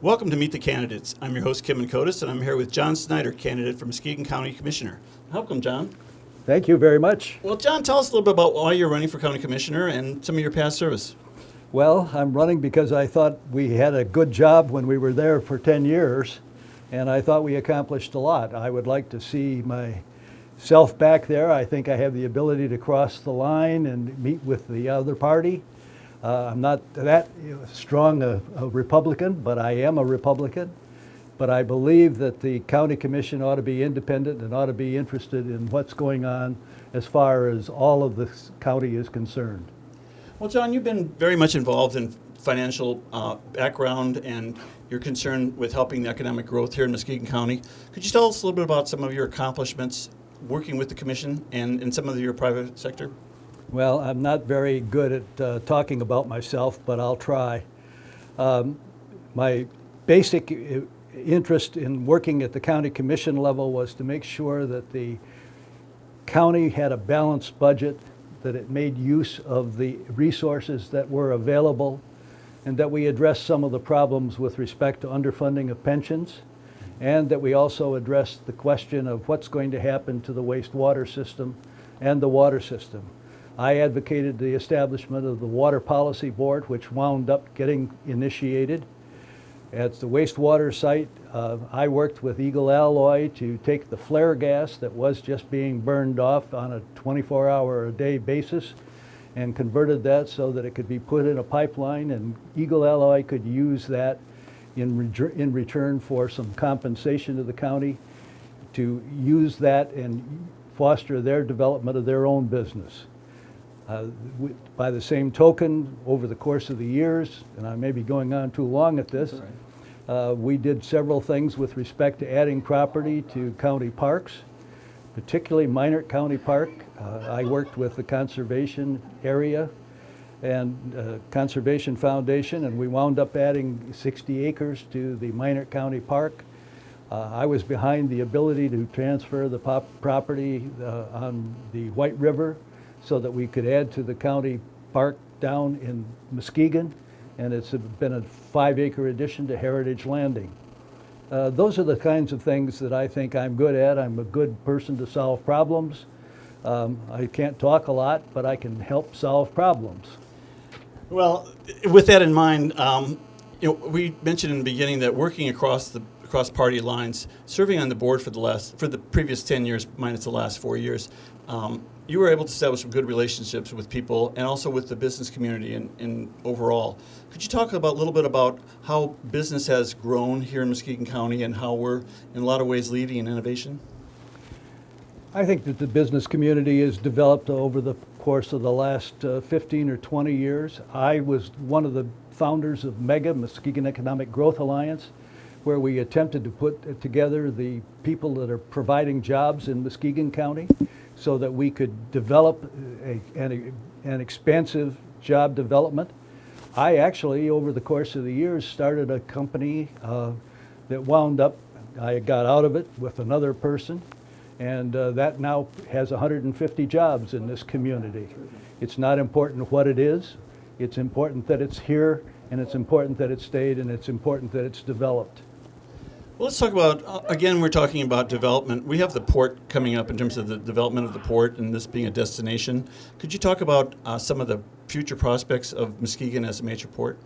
Welcome to Meet the Candidates. I'm your host, Kim Kotis, and I'm here with John Snider, candidate for Muskegon County Commissioner. Welcome, John. Thank you very much. Well, John, tell us a little bit about why you're running for County Commissioner and some of your past service. Well, I'm running because I thought we had a good job when we were there for 10 years, and I thought we accomplished a lot. I would like to see myself back there. I think I have the ability to cross the line and meet with the other party. I'm not that strong a Republican, but I am a Republican. But I believe that the county commission ought to be independent and ought to be interested in what's going on as far as all of the county is concerned. Well, John, you've been very much involved in financial background, and you're concerned with helping the economic growth here in Muskegon County. Could you tell us a little bit about some of your accomplishments working with the commission and in some of your private sector? Well, I'm not very good at talking about myself, but I'll try. My basic interest in working at the county commission level was to make sure that the county had a balanced budget, that it made use of the resources that were available, and that we addressed some of the problems with respect to underfunding of pensions, and that we also addressed the question of what's going to happen to the wastewater system and the water system. I advocated the establishment of the Water Policy Board, which wound up getting initiated. At the wastewater site, I worked with Eagle Alloy to take the flare gas that was just being burned off on a 24-hour-a-day basis and converted that so that it could be put in a pipeline, and Eagle Alloy could use that in return for some compensation to the county to use that and foster their development of their own business. By the same token, over the course of the years, and I may be going on too long at this, we did several things with respect to adding property to county parks, particularly Minot County Park. I worked with the conservation area and Conservation Foundation, and we wound up adding 60 acres to the Minot County Park. I was behind the ability to transfer the property on the White River so that we could add to the county park down in Muskegon, and it's been a 5-acre addition to Heritage Landing. Those are the kinds of things that I think I'm good at. I'm a good person to solve problems. I can't talk a lot, but I can help solve problems. Well, with that in mind, we mentioned in the beginning that working across party lines, serving on the board for the previous 10 years minus the last 4 years, you were able to establish some good relationships with people and also with the business community in overall. Could you talk a little bit about how business has grown here in Muskegon County and how we're in a lot of ways leading in innovation? I think that the business community has developed over the course of the last 15 or 20 years. I was one of the founders of MEGA, Muskegon Economic Growth Alliance, where we attempted to put together the people that are providing jobs in Muskegon County so that we could develop an expansive job development. I actually, over the course of the years, started a company that wound up, I got out of it with another person, and that now has 150 jobs in this community. It's not important what it is, it's important that it's here, and it's important that it stayed, and it's important that it's developed. Well, let's talk about, again, we're talking about development. We have the port coming up in terms of the development of the port and this being a destination. Could you talk about some of the future prospects of Muskegon as a major port?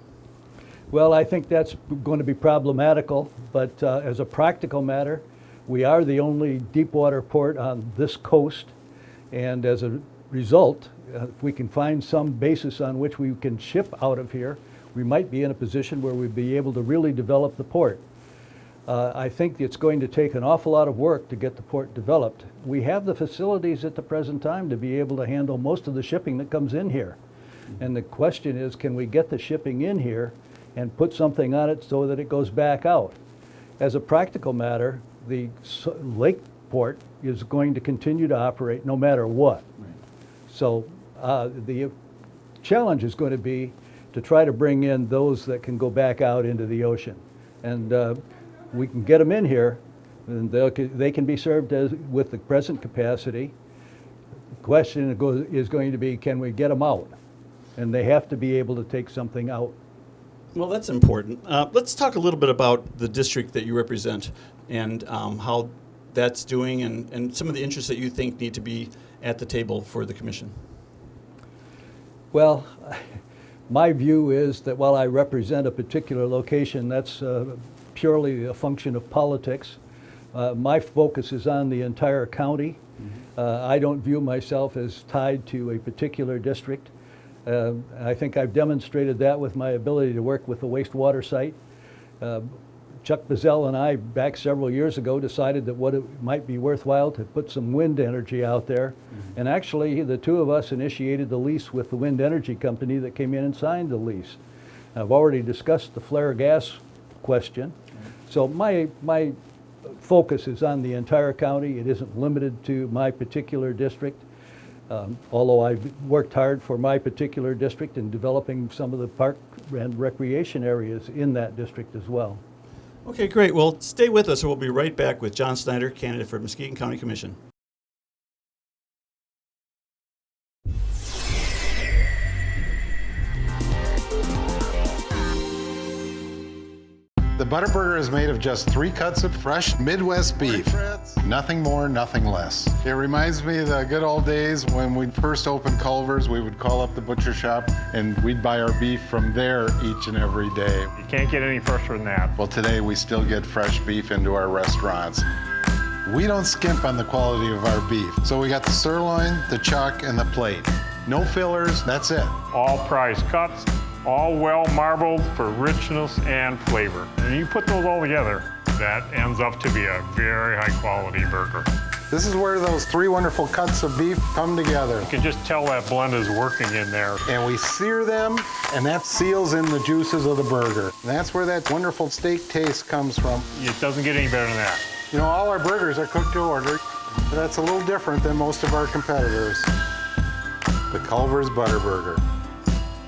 Well, I think that's going to be problematical, but as a practical matter, we are the only deep water port on this coast, and as a result, if we can find some basis on which we can ship out of here, we might be in a position where we'd be able to really develop the port. I think it's going to take an awful lot of work to get the port developed. We have the facilities at the present time to be able to handle most of the shipping that comes in here. And the question is, can we get the shipping in here and put something on it so that it goes back out? As a practical matter, the lake port is going to continue to operate no matter what. Right. So the challenge is going to be to try to bring in those that can go back out into the ocean. And we can get them in here, and they can be served with the present capacity. The question is going to be, can we get them out? And they have to be able to take something out. Well, that's important. Let's talk a little bit about the district that you represent and how that's doing and some of the interests that you think need to be at the table for the commission. Well, my view is that while I represent a particular location, that's purely a function of politics. My focus is on the entire county. I don't view myself as tied to a particular district. I think I've demonstrated that with my ability to work with the wastewater site. Chuck Bazell and I, back several years ago, decided that what it might be worthwhile to put some wind energy out there. And actually, the two of us initiated the lease with the wind energy company that came in and signed the lease. I've already discussed the flare gas question. So my focus is on the entire county. It isn't limited to my particular district. Although I've worked hard for my particular district in developing some of the park and recreation areas in that district as well. Okay, great. Well, stay with us, or we'll be right back with John Snider, candidate for Muskegon County Commission. The Butterburger is made of just 3 cuts of fresh Midwest beef. Nothing more, nothing less. It reminds me of the good old days when we first opened Culver's. We would call up the butcher shop and we'd buy our beef from there each and every day. You can't get any fresher than that. Well, today we still get fresh beef into our restaurants. We don't skimp on the quality of our beef. So we got the sirloin, the chuck, and the plate. No fillers, that's it. All prize cuts, all well marbled for richness and flavor. And you put those all together, that ends up to be a very high quality burger. This is where those 3 wonderful cuts of beef come together. You can just tell that blend is working in there. And we sear them, and that seals in the juices of the burger. And that's where that wonderful steak taste comes from. It doesn't get any better than that. You know, all our burgers are cooked to order. But that's a little different than most of our competitors. The Culver's Butterburger.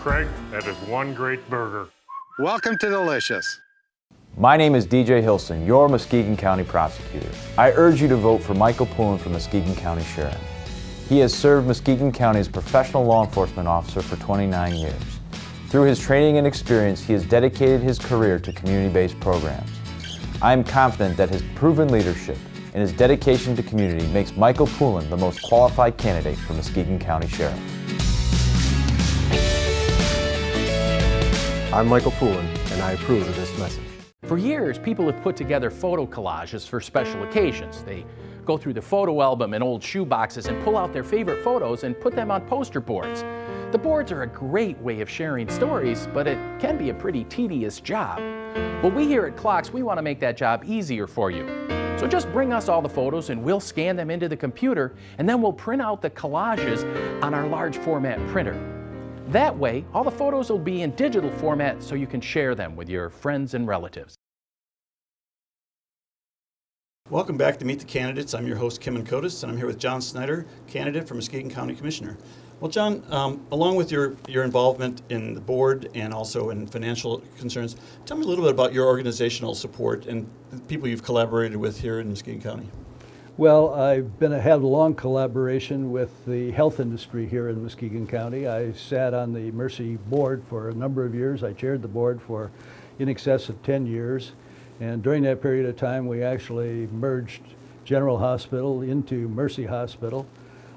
Craig, that is one great burger. Welcome to Delicious. My name is DJ Hilson, your Muskegon County prosecutor. I urge you to vote for Michael Poulin for Muskegon County Sheriff. He has served Muskegon County as professional law enforcement officer for 29 years. Through his training and experience, he has dedicated his career to community-based programs. I am confident that his proven leadership and his dedication to community makes Michael Poulin the most qualified candidate for Muskegon County Sheriff. I'm Michael Poulin, and I approve of this message. For years, people have put together photo collages for special occasions. They go through the photo album and old shoe boxes and pull out their favorite photos and put them on poster boards. The boards are a great way of sharing stories, but it can be a pretty tedious job. Well, we here at Clocks, we want to make that job easier for you. So just bring us all the photos and we'll scan them into the computer, and then we'll print out the collages on our large format printer. That way, all the photos will be in digital format so you can share them with your friends and relatives. Welcome back to Meet the Candidates. I'm your host, Kim Kotis, and I'm here with John Snider, candidate for Muskegon County Commissioner. Well, John, along with your involvement in the board and also in financial concerns, tell me a little bit about your organizational support and the people you've collaborated with here in Muskegon County. Well, I've had a long collaboration with the health industry here in Muskegon County. I sat on the Mercy board for a number of years. I chaired the board for in excess of 10 years. And during that period of time, we actually merged General Hospital into Mercy Hospital.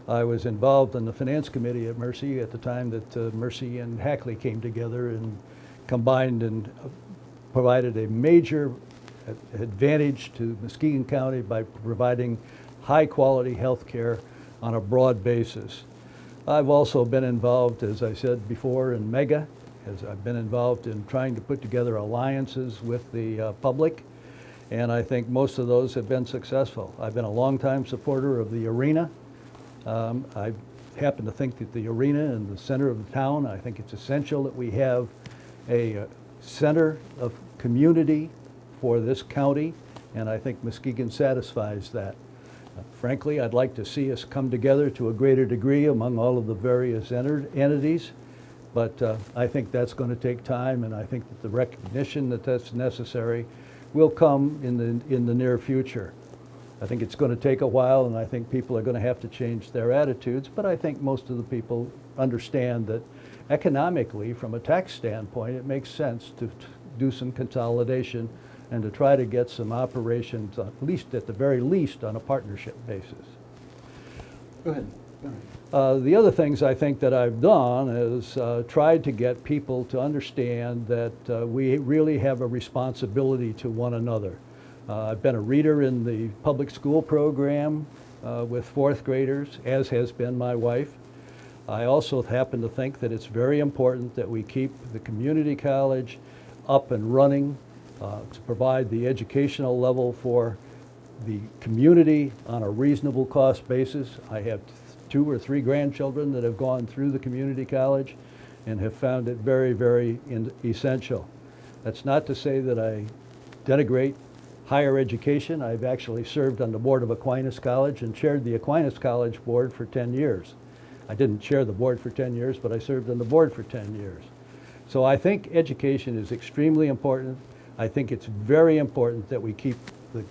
I was involved in the finance committee at Mercy at the time that Mercy and Hackley came together and combined and provided a major advantage to Muskegon County by providing high quality health care on a broad basis. I've also been involved, as I said before, in MEGA, as I've been involved in trying to put together alliances with the public, and I think most of those have been successful. I've been a longtime supporter of the arena. I happen to think that the arena in the center of the town, I think it's essential that we have a center of community for this county, and I think Muskegon satisfies that. Frankly, I'd like to see us come together to a greater degree among all of the various entities, but I think that's going to take time, and I think that the recognition that that's necessary will come in the near future. I think it's going to take a while, and I think people are going to have to change their attitudes, but I think most of the people understand that economically, from a tax standpoint, it makes sense to do some consolidation and to try to get some operations, at the very least, on a partnership basis. Go ahead. Go ahead. The other things I think that I've done is tried to get people to understand that we really have a responsibility to one another. I've been a reader in the public school program with fourth graders, as has been my wife. I also happen to think that it's very important that we keep the community college up and running to provide the educational level for the community on a reasonable cost basis. I have 2 or 3 grandchildren that have gone through the community college and have found it very, very essential. That's not to say that I denigrate higher education. I've actually served on the board of Aquinas College and chaired the Aquinas College board for 10 years. I didn't chair the board for 10 years, but I served on the board for 10 years. So I think education is extremely important. I think it's very important that we keep the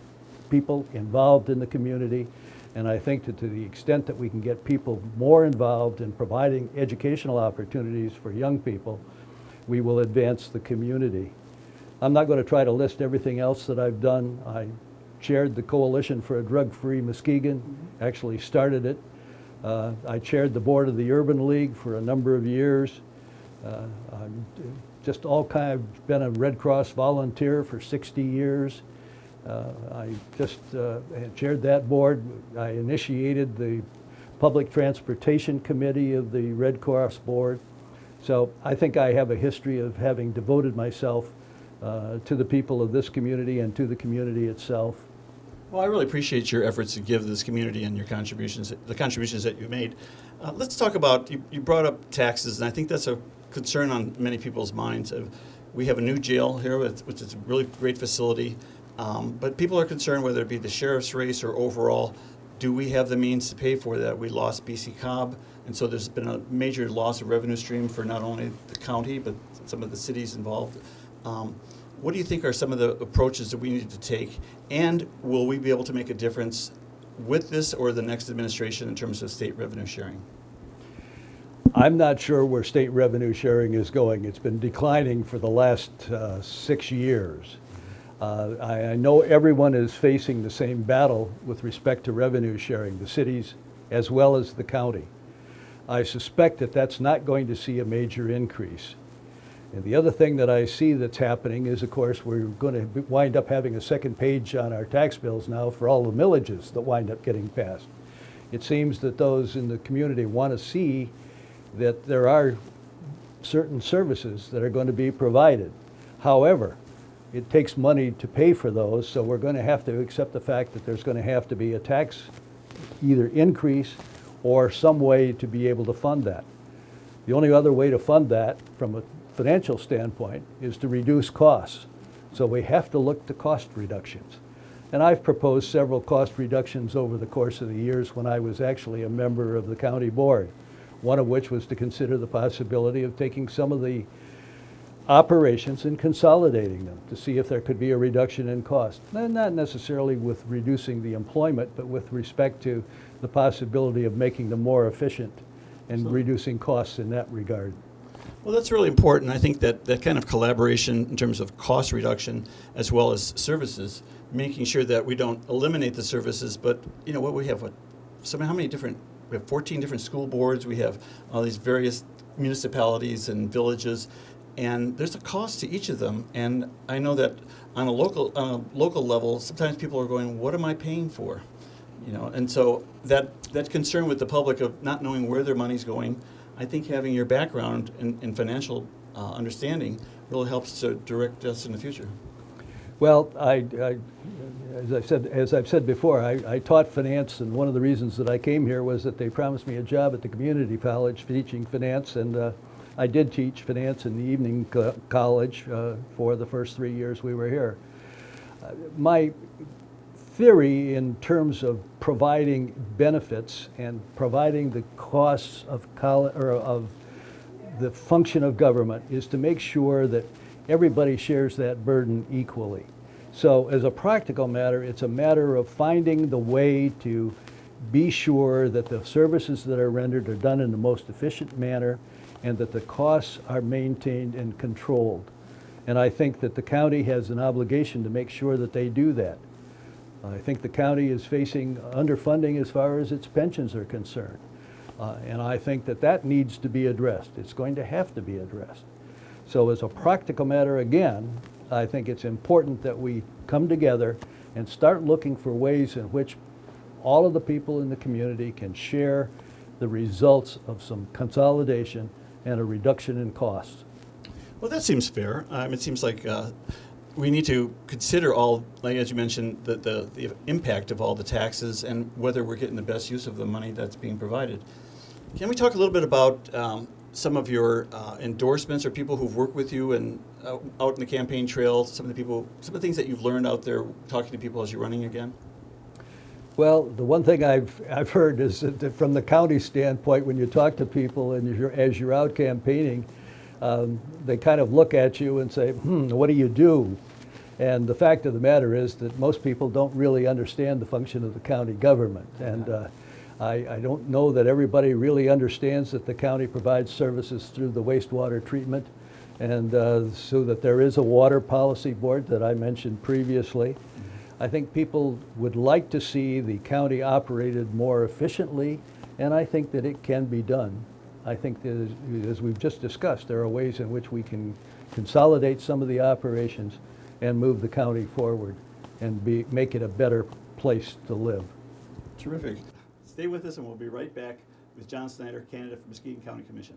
people involved in the community, and I think that to the extent that we can get people more involved in providing educational opportunities for young people, we will advance the community. I'm not going to try to list everything else that I've done. I chaired the Coalition for a Drug-Free Muskegon, actually started it. I chaired the board of the Urban League for a number of years. I'm just I've been a Red Cross volunteer for 60 years. I just had chaired that board. I initiated the Public Transportation Committee of the Red Cross Board. So I think I have a history of having devoted myself to the people of this community and to the community itself. Well, I really appreciate your efforts to give this community and your contributions, the contributions that you made. Let's talk about, you brought up taxes, and I think that's a concern on many people's minds. We have a new jail here, which is a really great facility, but people are concerned whether it be the sheriff's race or overall, do we have the means to pay for that? We lost BC Cobb, and so there's been a major loss of revenue stream for not only the county, but some of the cities involved. What do you think are some of the approaches that we need to take, and will we be able to make a difference with this or the next administration in terms of state revenue sharing? I'm not sure where state revenue sharing is going. It's been declining for the last 6 years. I know everyone is facing the same battle with respect to revenue sharing, the cities as well as the county. I suspect that that's not going to see a major increase. And the other thing that I see that's happening is, of course, we're going to wind up having a second page on our tax bills now for all the millages that wind up getting passed. It seems that those in the community want to see that there are certain services that are going to be provided. However, it takes money to pay for those, so we're going to have to accept the fact that there's going to have to be a tax either increase or some way to be able to fund that. The only other way to fund that from a financial standpoint is to reduce costs. So we have to look to cost reductions. And I've proposed several cost reductions over the course of the years when I was actually a member of the county board, one of which was to consider the possibility of taking some of the operations and consolidating them to see if there could be a reduction in cost. And not necessarily with reducing the employment, but with respect to the possibility of making them more efficient and reducing costs in that regard. Well, that's really important. I think that kind of collaboration in terms of cost reduction as well as services, making sure that we don't eliminate the services, but you know what we have, how many different, we have 14 different school boards, we have all these various municipalities and villages, and there's a cost to each of them. And I know that on a local level, sometimes people are going, what am I paying for? You know, and so that concern with the public of not knowing where their money's going, I think having your background in financial understanding really helps to direct us in the future. Well, as I've said before, I taught finance, and one of the reasons that I came here was that they promised me a job at the community college teaching finance, and I did teach finance in the evening college for the first 3 years we were here. My theory in terms of providing benefits and providing the costs of the function of government is to make sure that everybody shares that burden equally. So as a practical matter, it's a matter of finding the way to be sure that the services that are rendered are done in the most efficient manner and that the costs are maintained and controlled. And I think that the county has an obligation to make sure that they do that. I think the county is facing underfunding as far as its pensions are concerned. And I think that that needs to be addressed. It's going to have to be addressed. So as a practical matter, again, I think it's important that we come together and start looking for ways in which all of the people in the community can share the results of some consolidation and a reduction in costs. Well, that seems fair. It seems like we need to consider all, like as you mentioned, the impact of all the taxes and whether we're getting the best use of the money that's being provided. Can we talk a little bit about some of your endorsements or people who've worked with you and out in the campaign trail, some of the things that you've learned out there talking to people as you're running again? Well, the one thing I've heard is that from the county standpoint, when you talk to people and as you're out campaigning, they kind of look at you and say, what do you do? And the fact of the matter is that most people don't really understand the function of the county government. And I don't know that everybody really understands that the county provides services through the wastewater treatment, and so that there is a water policy board that I mentioned previously. I think people would like to see the county operated more efficiently, and I think that it can be done. I think that, as we've just discussed, there are ways in which we can consolidate some of the operations and move the county forward and make it a better place to live. Terrific. Stay with us and we'll be right back with John Snider, candidate for Muskegon County Commission.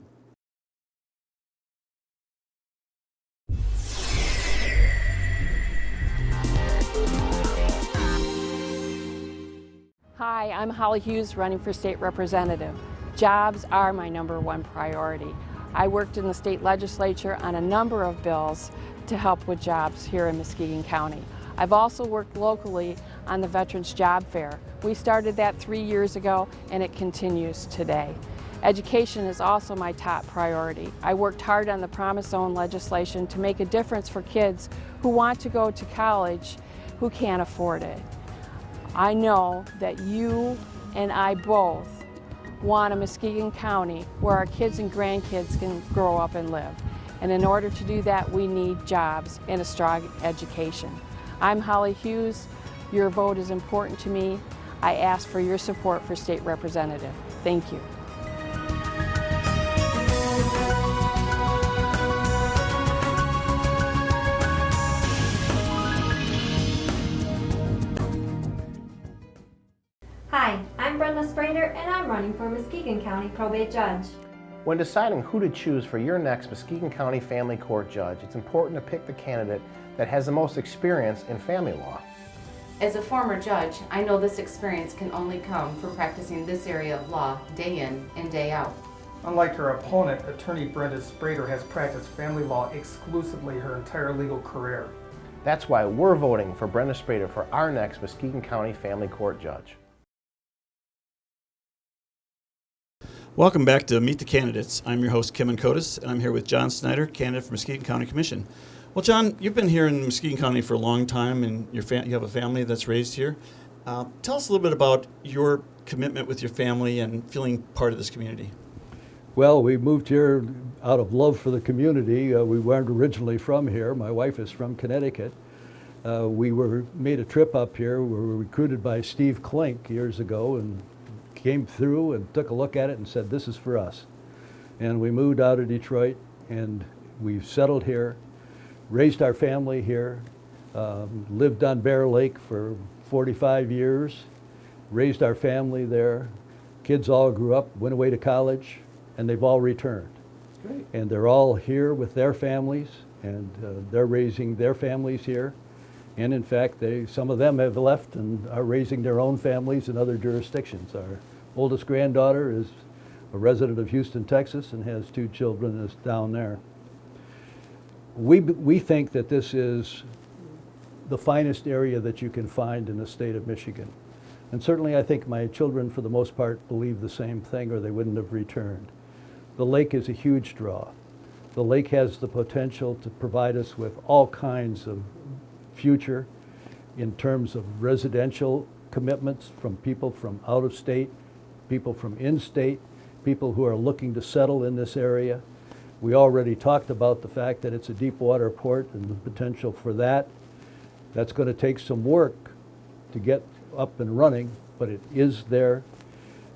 Hi, I'm Holly Hughes, running for state representative. Jobs are my #1 priority. I worked in the state legislature on a number of bills to help with jobs here in Muskegon County. I've also worked locally on the Veterans Job Fair. We started that 3 years ago and it continues today. Education is also my top priority. I worked hard on the Promise Zone legislation to make a difference for kids who want to go to college who can't afford it. I know that you and I both want a Muskegon County where our kids and grandkids can grow up and live. And in order to do that, we need jobs and a strong education. I'm Holly Hughes. Your vote is important to me. I ask for your support for state representative. Thank you. Hi, I'm Brenda Sprader and I'm running for Muskegon County Probate Judge. When deciding who to choose for your next Muskegon County Family Court Judge, it's important to pick the candidate that has the most experience in family law. As a former judge, I know this experience can only come from practicing this area of law day in and day out. Unlike her opponent, attorney Brenda Sprader has practiced family law exclusively her entire legal career. That's why we're voting for Brenda Sprader for our next Muskegon County Family Court Judge. Welcome back to Meet the Candidates. I'm your host, Kim Kotis, and I'm here with John Snider, candidate for Muskegon County Commission. Well, John, you've been here in Muskegon County for a long time, and you have a family that's raised here. Tell us a little bit about your commitment with your family and feeling part of this community. Well, we moved here out of love for the community. We weren't originally from here. My wife is from Connecticut. We made a trip up here. We were recruited by Steve Klink years ago and came through and took a look at it and said, this is for us. And we moved out of Detroit and we've settled here, raised our family here, lived on Bear Lake for 45 years, raised our family there. Kids all grew up, went away to college, and they've all returned. Great. And they're all here with their families, and they're raising their families here. And in fact, some of them have left and are raising their own families in other jurisdictions. Our oldest granddaughter is a resident of Houston, Texas, and has 2 children that's down there. We think that this is the finest area that you can find in the state of Michigan. And certainly I think my children, for the most part, believe the same thing or they wouldn't have returned. The lake is a huge draw. The lake has the potential to provide us with all kinds of future in terms of residential commitments from people from out of state, people from in-state, people who are looking to settle in this area. We already talked about the fact that it's a deep water port and the potential for that. That's going to take some work to get up and running, but it is there.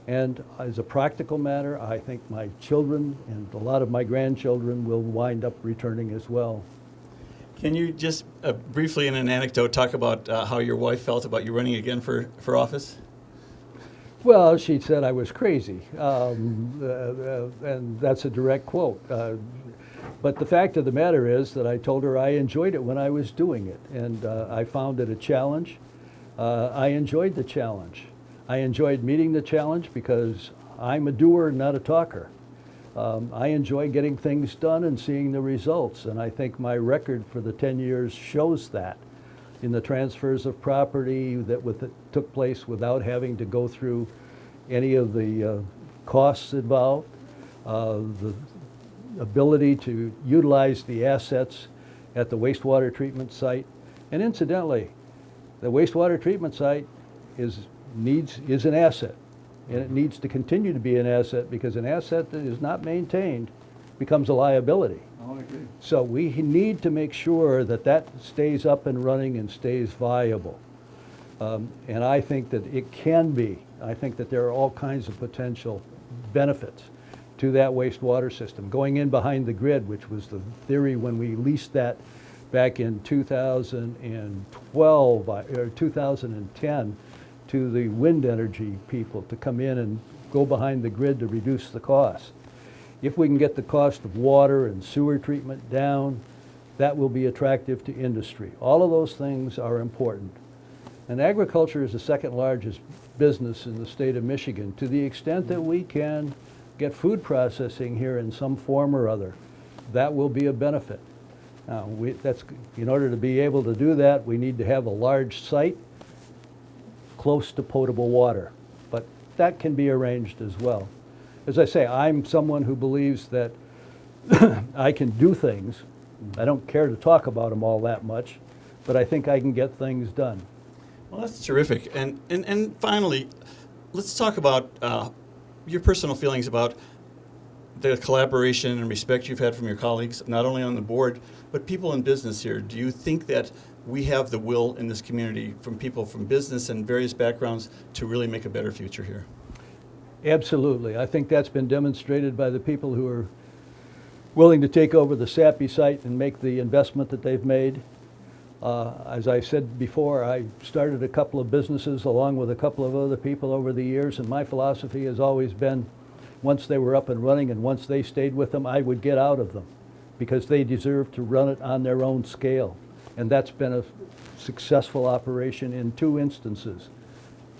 And as a practical matter, I think my children and a lot of my grandchildren will wind up returning as well. Can you just briefly, in an anecdote, talk about how your wife felt about you running again for office? Well, she said I was crazy, and that's a direct quote. But the fact of the matter is that I told her I enjoyed it when I was doing it, and I found it a challenge. I enjoyed the challenge. I enjoyed meeting the challenge because I'm a doer, not a talker. I enjoy getting things done and seeing the results, and I think my record for the 10 years shows that in the transfers of property that took place without having to go through any of the costs involved, the ability to utilize the assets at the wastewater treatment site. And incidentally, the wastewater treatment site is an asset, and it needs to continue to be an asset, because an asset that is not maintained becomes a liability. Oh, I agree. So we need to make sure that that stays up and running and stays viable. And I think that it can be. I think that there are all kinds of potential benefits to that wastewater system. Going in behind the grid, which was the theory when we leased that back in 2012 or 2010 to the wind energy people to come in and go behind the grid to reduce the cost. If we can get the cost of water and sewer treatment down, that will be attractive to industry. All of those things are important. And agriculture is the second largest business in the state of Michigan. To the extent that we can get food processing here in some form or other, that will be a benefit. Now, in order to be able to do that, we need to have a large site close to potable water. But that can be arranged as well. As I say, I'm someone who believes that I can do things. I don't care to talk about them all that much, but I think I can get things done. Well, that's terrific. And finally, let's talk about your personal feelings about the collaboration and respect you've had from your colleagues, not only on the board, but people in business here. Do you think that we have the will in this community from people from business and various backgrounds to really make a better future here? Absolutely. I think that's been demonstrated by the people who are willing to take over the SAPI site and make the investment that they've made. As I said before, I started a couple of businesses along with a couple of other people over the years, and my philosophy has always been, once they were up and running and once they stayed with them, I would get out of them because they deserve to run it on their own scale. And that's been a successful operation in 2 instances.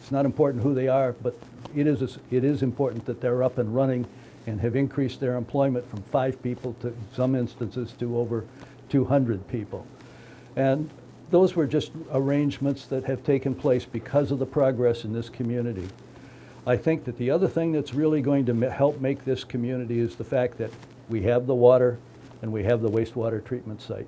It's not important who they are, but it is important that they're up and running and have increased their employment from 5 people to some instances to over 200 people. And those were just arrangements that have taken place because of the progress in this community. I think that the other thing that's really going to help make this community is the fact that we have the water and we have the wastewater treatment site.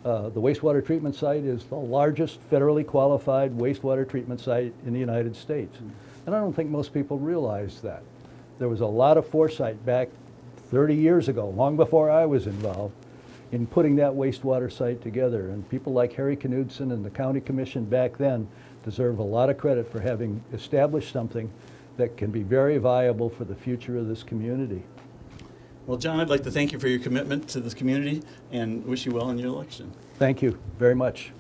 The wastewater treatment site is the largest federally qualified wastewater treatment site in the United States. And I don't think most people realize that. There was a lot of foresight back 30 years ago, long before I was involved, in putting that wastewater site together. And people like Harry Knudsen and the county commission back then deserve a lot of credit for having established something that can be very viable for the future of this community. Well, John, I'd like to thank you for your commitment to this community and wish you well in your election. Thank you very much.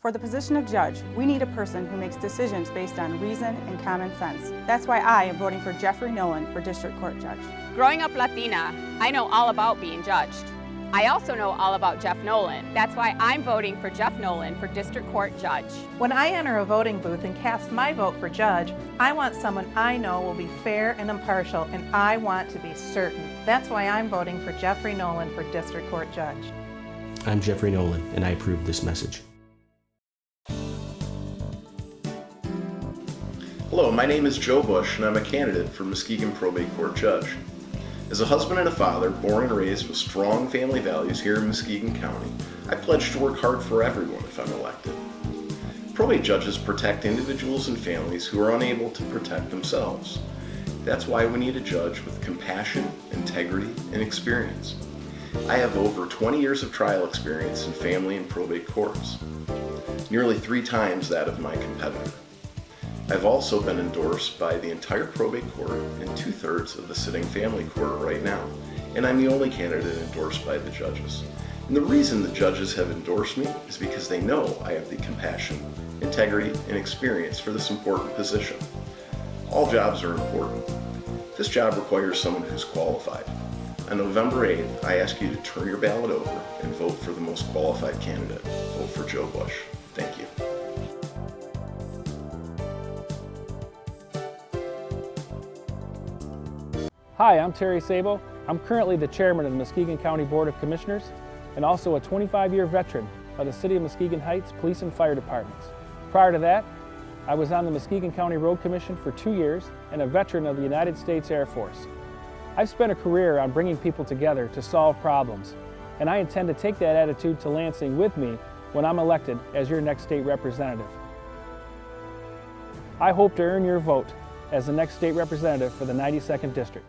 For the position of judge, we need a person who makes decisions based on reason and common sense. That's why I am voting for Jeffrey Nolan for District Court Judge. Growing up Latina, I know all about being judged. I also know all about Jeff Nolan. That's why I'm voting for Jeff Nolan for District Court Judge. When I enter a voting booth and cast my vote for judge, I want someone I know will be fair and impartial, and I want to be certain. That's why I'm voting for Jeffrey Nolan for District Court Judge. I'm Jeffrey Nolan, and I approve this message. Hello, my name is Joe Bush and I'm a candidate for Muskegon Probate Court Judge. As a husband and a father, born and raised with strong family values here in Muskegon County, I pledge to work hard for everyone if I'm elected. Probate judges protect individuals and families who are unable to protect themselves. That's why we need a judge with compassion, integrity, and experience. I have over 20 years of trial experience in family and probate courts, nearly 3 times that of my competitor. I've also been endorsed by the entire probate court and 2/3 of the sitting family court right now, and I'm the only candidate endorsed by the judges. And the reason the judges have endorsed me is because they know I have the compassion, integrity, and experience for this important position. All jobs are important. This job requires someone who's qualified. On November 8th, I ask you to turn your ballot over and vote for the most qualified candidate. Vote for Joe Bush. Thank you. Hi, I'm Terry Sabo. I'm currently the chairman of the Muskegon County Board of Commissioners and also a 25-year veteran of the City of Muskegon Heights Police and Fire Departments. Prior to that, I was on the Muskegon County Road Commission for 2 years and a veteran of the United States Air Force. I've spent a career on bringing people together to solve problems, and I intend to take that attitude to Lansing with me when I'm elected as your next state representative. I hope to earn your vote as the next state representative for the 92nd District.